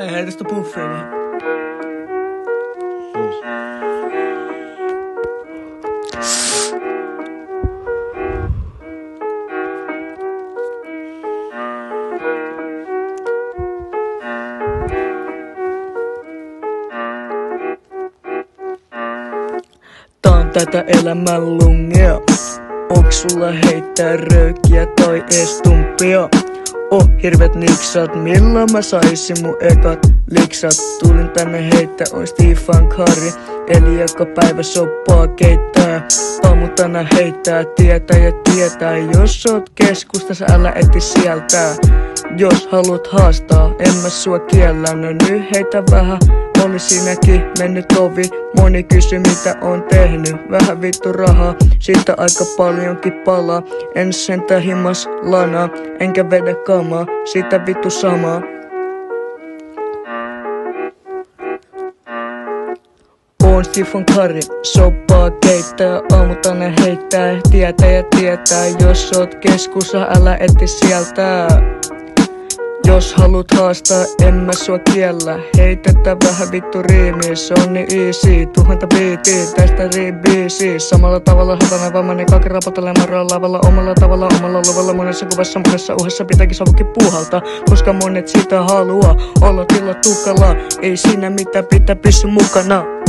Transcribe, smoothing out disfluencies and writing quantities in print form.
Ei heitä sitä puffia niin. Tää on tätä elämän lungia. Onks sulla heittää röökiä tai estumpia? Hirvet niksat, milloin mä saisin mun ekat liksat? Tulin tänne heittää, oon Stefan Curry. Eli joka päivä soppaa keittää. Aamu tänään heittää, tietää ja tietää. Jos oot keskustassa, älä eti sieltä. Jos haluat haastaa, en mä sua kiellä. No nyt heitä vähän, oli siinäkin mennyt ovi. Moni kysy mitä on tehnyt, vähän vittu rahaa. Siitä aika paljonkin palaa. En sentään himas lanaa, enkä vedä kamaa. Siitä vittu samaa. Oon Stefan Curry, soppaa keittää. Aamu tänne heittää, tietää ja tietää. Jos oot keskussa, älä eti sieltä. Jos haluat haastaa, en mä sua kiellä. Heitetään vähän vittu riimiä, se on niin easy. 1000 beatia, tästä riibiisi. Samalla tavalla hatana vammainen, kaikki rapotelemaan lavalla. Omalla tavalla, omalla luvalla, monessa kuvassa, monessa uhassa pitääkin savukin puuhaltaa. Koska monet sitä haluaa olla tila tukala. Ei siinä mitään, pitää pysy mukana.